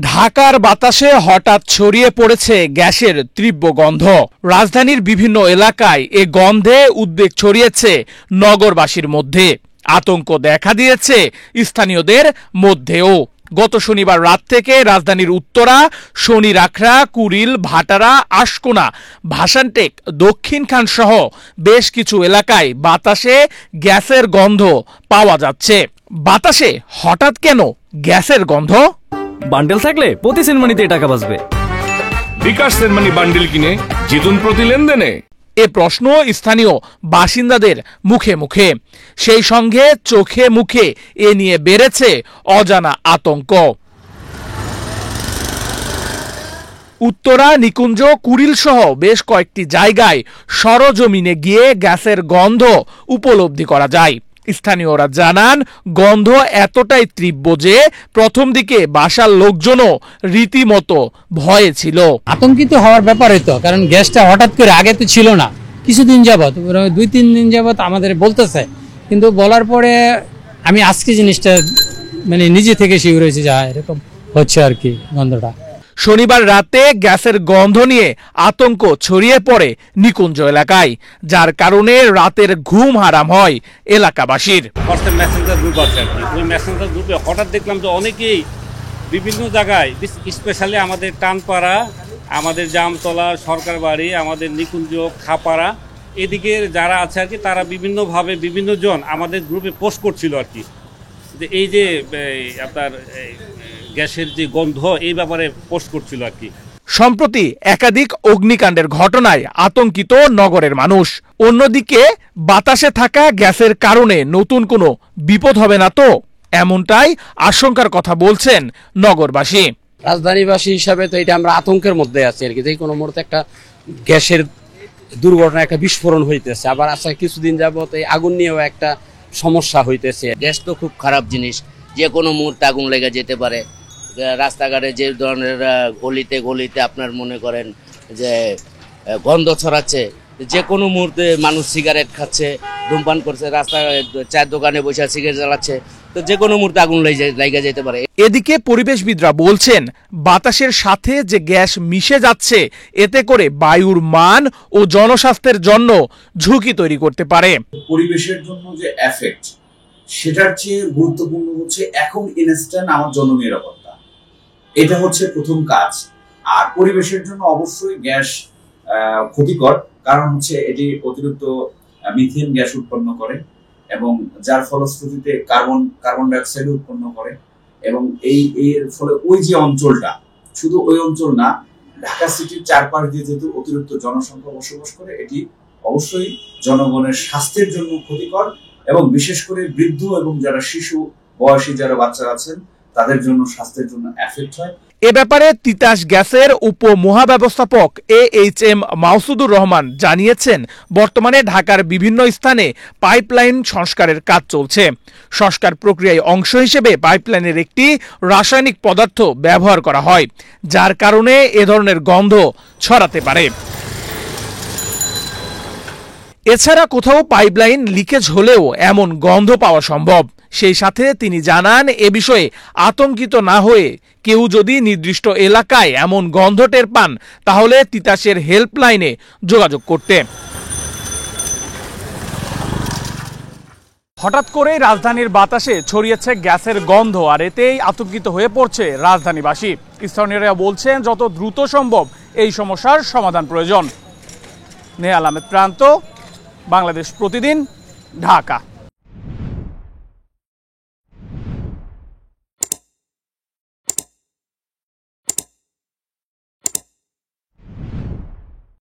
ঢাকার বাতাসে হঠাৎ ছড়িয়ে পড়েছে গ্যাসের তীব্র গন্ধ। রাজধানীর বিভিন্ন এলাকায় এ গন্ধে উদ্বেগ ছড়িয়েছে নগরবাসীর মধ্যে। আতঙ্ক দেখা দিয়েছে স্থানীয়দের মধ্যেও। গত শনিবার রাত থেকে রাজধানীর উত্তরা, শনিরাখড়া, কুড়িল, ভাটারা, আশকোনা, ভাসানটেক, দক্ষিণখান সহ বেশ কিছু এলাকায় বাতাসে গ্যাসের গন্ধ পাওয়া যাচ্ছে। বাতাসে হঠাৎ কেন গ্যাসের গন্ধ? বান্ডেল থাকলে প্রতি সেনমানিতে টাকা বাঁচবে। বিকাশ সেনমানি বান্ডেল কিনে জিতুন প্রতি লেনদেনে। এ প্রশ্ন স্থানীয় বাসিন্দাদের মুখে মুখে, সেই সঙ্গে চোখে মুখে এ নিয়ে বেড়েছে অজানা আতঙ্ক। উত্তরা, নিকুঞ্জ, কুড়িল সহ বেশ কয়েকটি জায়গায় সরজমিনে গিয়ে গ্যাসের গন্ধ উপলব্ধি করা যায়। স্থানীয়রা জানান, গন্ধ এতটাই তীব্র যে প্রথম দিকে বাসার লোকজনও রীতিমতো ভয়ে ছিল। আতঙ্কিত হওয়ার ব্যাপার হইতো, কারণ গ্যাসটা হঠাৎ করে আগে তো ছিল না, কিছুদিন যাবত 2-3 দিন যাবত আমাদের বলতেছে, কিন্তু বলার পরে আমি আজকে জিনিসটা মানে নিজে থেকে শিওর হয়েছি যে এরকম হচ্ছে আর কি গন্ধটা। শনিবার রাতে গ্যাসের গন্ধ নিয়ে আতঙ্ক ছড়িয়ে পড়ে নিকুঞ্জ এলাকায়, যার কারণে রাতের ঘুম হারাম হয় এলাকাবাসীর। মেসেঞ্জার গ্রুপ আছে আর কি, ওই মেসেঞ্জার গ্রুপে হঠাৎ দেখলাম যে অনেকেই বিভিন্ন জায়গায়, স্পেশালি আমাদের টানপাড়া, আমাদের জামতলা, সরকার বাড়ি, আমাদের নিকুঞ্জ, খাপাড়া, এদিকে যারা আছে আর কি, তারা বিভিন্নভাবে বিভিন্ন জন আমাদের গ্রুপে পোস্ট করছিল আর কি, যে এই যে আপনার গ্যাসের যে গন্ধ, এই ব্যাপারে পোস্ট করছিল আর কি। সম্প্রতি একাধিক অগ্নিকাণ্ডের ঘটনায় আতঙ্কিত নগরের মানুষ। অন্যদিকে বাতাসে থাকা গ্যাসের কারণে নতুন কোনো বিপদ হবে না তো, এমনটাই আশঙ্কার কথা বলছেন নগরবাসী। রাজধানীবাসী হিসাবে তো এটা আমরা আতঙ্কের মধ্যে আছি আর কি, যে কোনো মুহূর্তে একটা গ্যাসের দুর্ঘটনা, একটা বিস্ফোরণ হইতেছে। আবার আচ্ছা কিছুদিন যাবত এই আগুন নিয়েও একটা সমস্যা হইতেছে। গ্যাস তো খুব খারাপ জিনিস, যে কোনো মুহূর্তে আগুন লেগে যেতে পারে। রাস্তাঘাটে যে ধরনের গলিতে গলিতে আপনার মনে করেন যে গন্ধ ছড়াচ্ছে, যে কোনো মুহূর্তে মানুষ সিগারেট খাচ্ছে, ধূমপান করছে, রাস্তায় চায়ের দোকানে বসে সিগারেট জ্বালাচ্ছে, তো যে কোনো মুহূর্তে আগুন লেগে যেতে পারে। এদিকে পরিবেশবিদরা বলছেন, বাতাসের সাথে যে গ্যাস মিশে যাচ্ছে, এতে করে বায়ুর মান ও জনস্বাস্থ্যের জন্য ঝুঁকি তৈরি করতে পারে। পরিবেশের জন্য যে এফেক্ট, সেটার চেয়ে গুরুত্বপূর্ণ হচ্ছে এখন ইনস্ট্যান্ট আমার জননিরাপত্তা, এটা হচ্ছে প্রথম কাজ। আর পরিবেশের জন্য অবশ্যই গ্যাস ক্ষতিকর, কারণ হচ্ছে এটি অতিরিক্ত মিথেন গ্যাস উৎপন্ন করে এবং যার ফলশ্রুতিতে কার্বন ডাইঅক্সাইড উৎপন্ন করে, এবং এর ফলে ওই যে অঞ্চলটা, শুধু ওই অঞ্চল না, ঢাকা সিটির চারপাশ দিয়ে যেহেতু অতিরিক্ত জনসংখ্যা বসবাস করে, এটি অবশ্যই জনগণের স্বাস্থ্যের জন্য ক্ষতিকর, এবং বিশেষ করে বৃদ্ধ এবং যারা শিশু বয়সী যারা বাচ্চারা আছেন, তাদের জন্য স্বাস্থ্যের জন্য এফেক্ট হয়। এ ব্যাপারে তিতাস গ্যাসের উপমহাব্যবস্থাপক AHM মাওসুদুর রহমান জানিয়েছেন, বর্তমানে ঢাকার বিভিন্ন স্থানে পাইপলাইন সংস্কারের কাজ চলছে। সংস্কার প্রক্রিয়ায় অংশ হিসেবে পাইপলাইনের একটি রাসায়নিক পদার্থ ব্যবহার করা হয়, যার কারণে এ ধরনের গন্ধ ছড়াতে পারে। এছাড়া কোথাও পাইপলাইন লিকেজ হলেও এমন গন্ধ পাওয়া সম্ভব। সেই সাথে তিনি জানান, এ বিষয়ে আতঙ্কিত না হয়ে কেউ যদি নির্দিষ্ট এলাকায় এমন গন্ধ টের পান, তাহলে তিতাসের হেল্পলাইনে যোগাযোগ করতে। হঠাৎ করে রাজধানীর বাতাসে ছড়িয়েছে গ্যাসের গন্ধ, আর এতেই আতঙ্কিত হয়ে পড়ছে রাজধানীবাসী। স্থানীয়রা বলছেন, যত দ্রুত সম্ভব এই সমস্যার সমাধান প্রয়োজন। নেহাল আহমেদ প্রান্ত, বাংলাদেশ প্রতিদিন, ঢাকা।